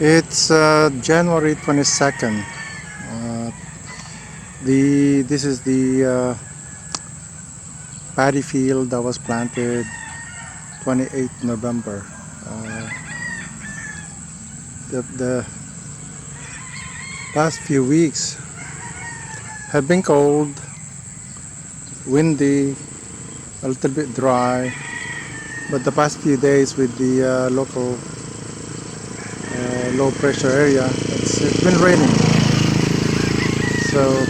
It's January 22nd. Uh, this is the paddy field that was planted 28th November. Uh, the past few weeks have been cold, windy, a little bit dry, but the past few days with the local low pressure area, it's been raining. So,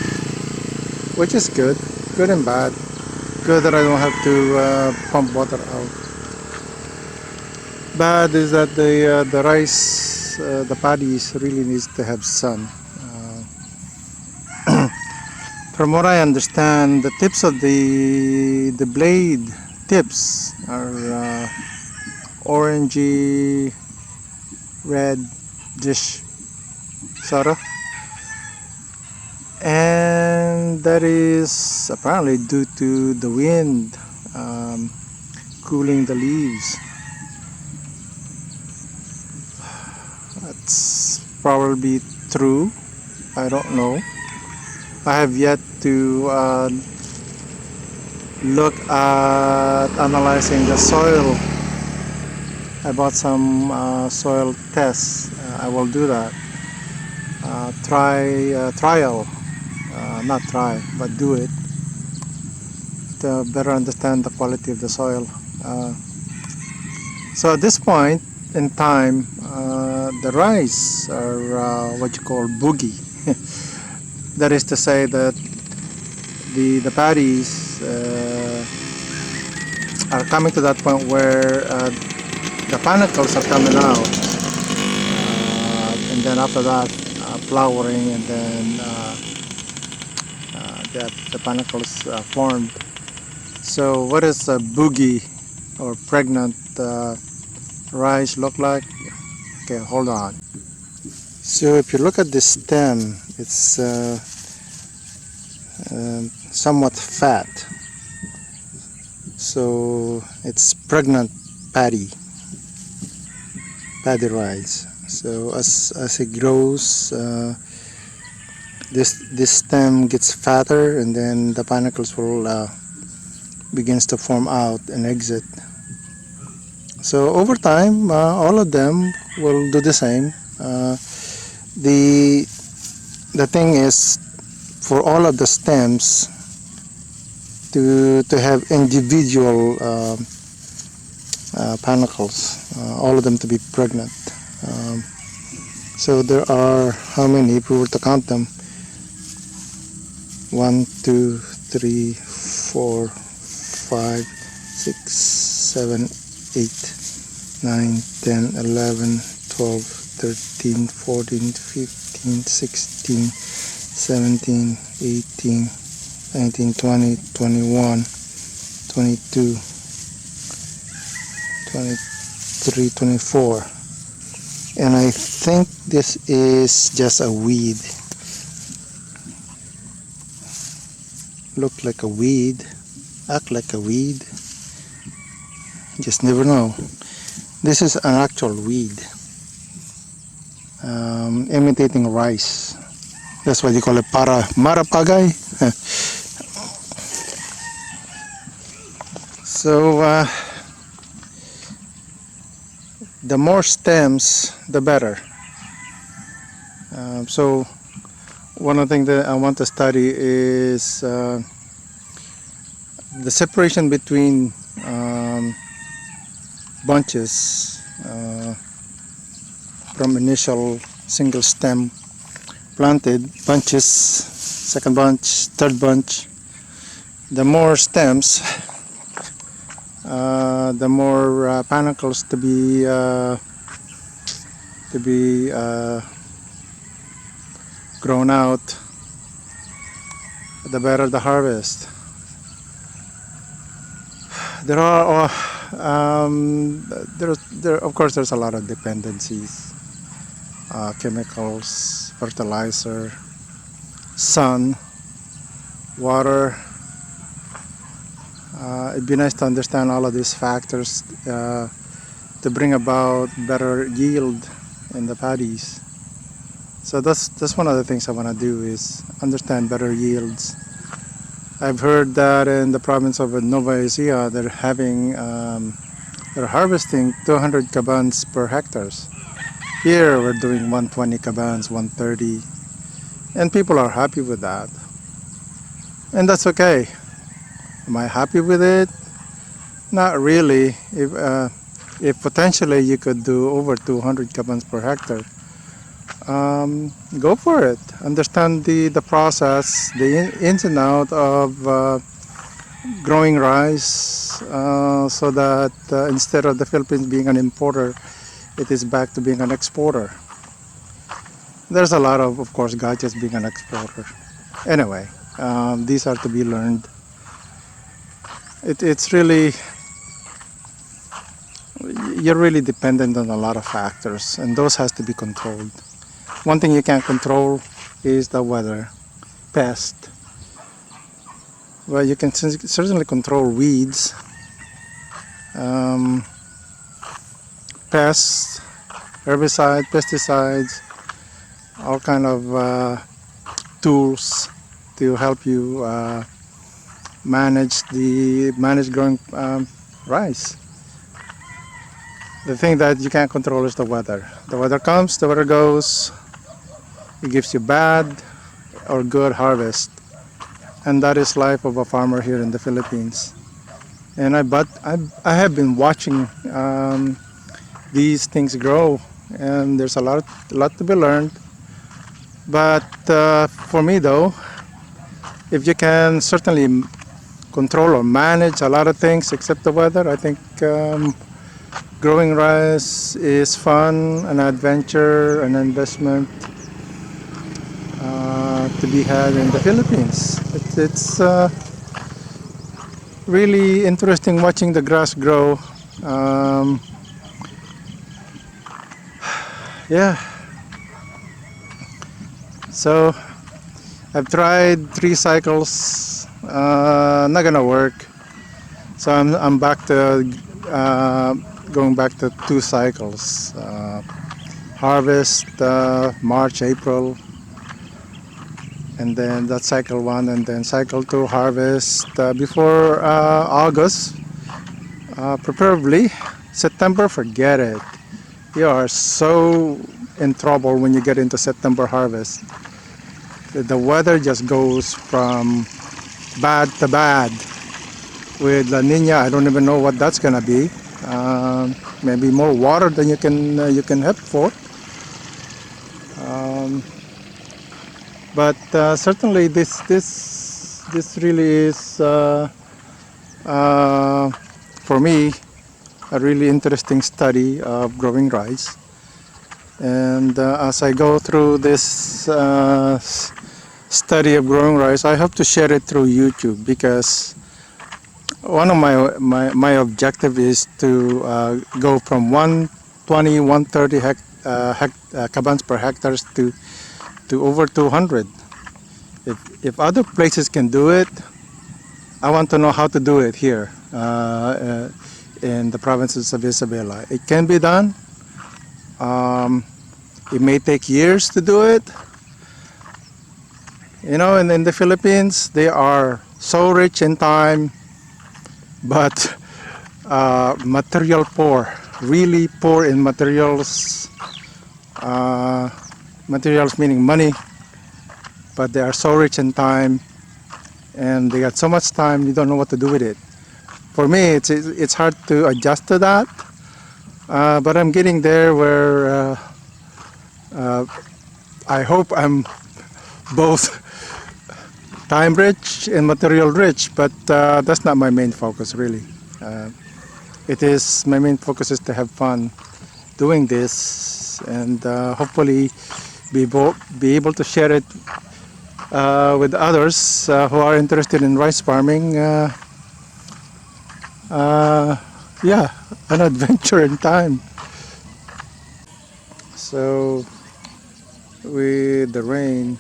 which is good and bad. Good that I don't have to pump water out. Bad is that the rice, the paddies really needs to have sun. From what I understand, the tips of the blade tips are orangey reddish sort of, and that is apparently due to the wind cooling the leaves. That's probably true. I don't know. I have yet to look at analyzing the soil. I bought some soil tests. I will do that. Trial, not try, but do it to better understand the quality of the soil. So at this point in time, the rice are what you call boogie. That is to say that the paddies are coming to that point where the panicles are coming out, and then after that flowering, and then the panicles formed. So what does a boogie or pregnant rice look like? Okay, hold on. So if you look at the stem, it's somewhat fat. So it's pregnant paddy rice. So as it grows, this stem gets fatter, and then the panicles will begins to form out and exit. So over time, all of them will do the same. The thing is, for all of the stems to have individual panicles, all of them to be pregnant. So there are, how many, if we were to count them, 1 2 3 4 5 6 7 8 9 10 11 12 13 14 15 16 17 18 19 20 21 22 23 24, and I think this is just a weed. Look like a weed, act like a weed, just never know. This is an actual weed, imitating rice. That's what you call it, marapagay. So the more stems, the better. So one of the things that I want to study is the separation between bunches from initial single stem planted, bunches, second bunch, third bunch. The more stems, the more panicles to be grown out, the better the harvest. There are there of course there's a lot of dependencies, chemicals, fertilizer, sun, water. It'd be nice to understand all of these factors to bring about better yield and the paddies. So that's one of the things I want to do is understand better yields. I've heard that in the province of Nova Ecija they're harvesting 200 cabans per hectares. Here we're doing 120 cabans, 130, and people are happy with that, and that's okay. Am I happy with it? Not really. If potentially you could do over 200 cabans per hectare, go for it. Understand the process, the ins and out of growing rice, so that instead of the Philippines being an importer, it is back to being an exporter. There's a lot of course, gadgets being an exporter. Anyway, these are to be learned. It's really, you're really dependent on a lot of factors, and those has to be controlled. One thing you can't control is the weather, pest. Well, you can certainly control weeds, um, pests, herbicides, pesticides, all kind of tools to help you manage growing rice. The thing that you can't control is the weather. The weather comes, the weather goes. It gives you bad or good harvest, and that is life of a farmer here in the Philippines. And I have been watching these things grow, and there's a lot to be learned. But for me though, if you can certainly control or manage a lot of things except the weather, I think growing rice is fun, an adventure, an investment to be had in the Philippines. It's really interesting watching the grass grow. Um, yeah, so I've tried 3 cycles, not gonna work. So I'm back to going back to 2 cycles. Harvest March, April, and then that cycle 1, and then cycle 2 harvest before August, preferably September. Forget it. You are so in trouble when you get into September harvest. The weather just goes from bad to bad. With La Nina, I don't even know what that's gonna be. Maybe more water than you can hope for. Um, but certainly this really is for me a really interesting study of growing rice. And as I go through this study of growing rice, I hope to share it through YouTube, because one of my objective is to go from 120, 130 cabans per hectares to over 200. If other places can do it, I want to know how to do it here in the provinces of Isabela. It can be done. It may take years to do it. You know, and in the Philippines, they are so rich in time, but material poor, really poor in materials. Materials meaning money, but they are so rich in time, and they got so much time you don't know what to do with it. For me, it's hard to adjust to that, but I'm getting there where I hope I'm both time rich and material rich, but that's not my main focus really. My main focus is to have fun doing this, and hopefully be able to share it with others who are interested in rice farming. Yeah, an adventure in time. So with the rain,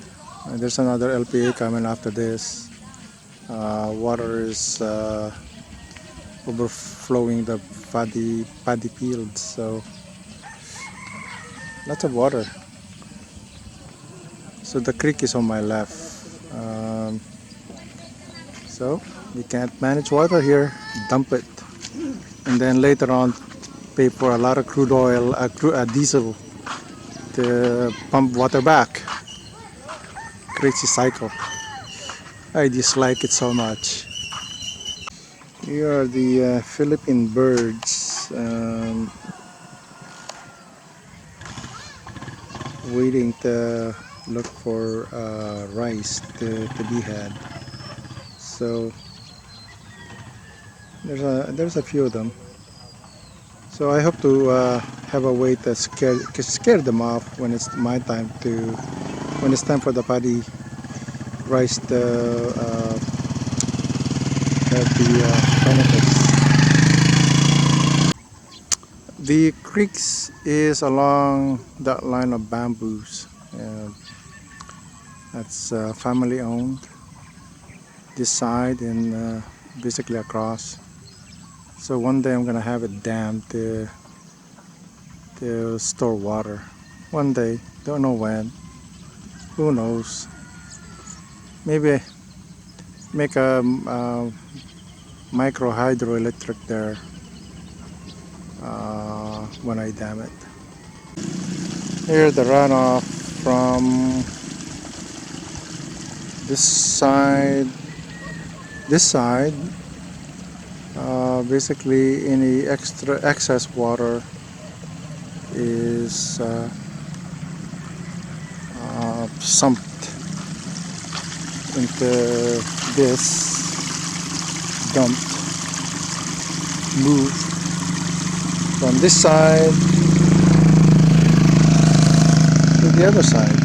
there's another LPA coming after this. Water is overflowing the paddy fields. So Lots of water. So the creek is on my left. Um, so we can't manage water here. Dump it, and then later on pay for a lot of crude oil, diesel to pump water back. Crazy cycle. I dislike it so much. Here are the Philippine birds waiting to look for rice to be had. So there's a few of them. So I hope to have a way to scare them off when it's my time when it's time for the paddy rice to have the benefits. The creeks is along that line of bamboos. That's family owned. This side and basically across. So one day I'm gonna have it dammed to store water. One day, don't know when. Who knows? Maybe make a micro hydroelectric there when I dam it. Here's the runoff from this side. This side, basically any extra excess water is sumped into this, dumped, moved from this side to the other side.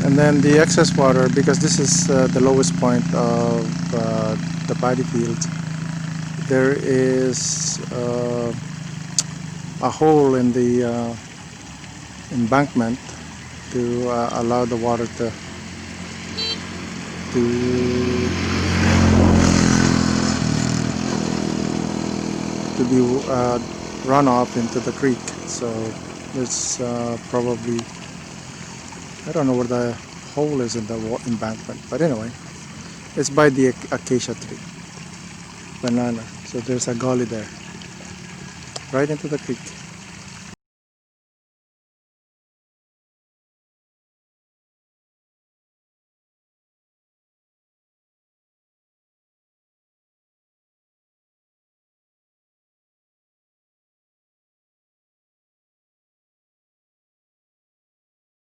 And then the excess water, because this is the lowest point of the paddy field, there is a hole in the embankment to allow the water to be run off into the creek. So there's probably, I don't know where the hole is in the embankment, but anyway, it's by the acacia tree, banana. So there's a gully there, right into the creek.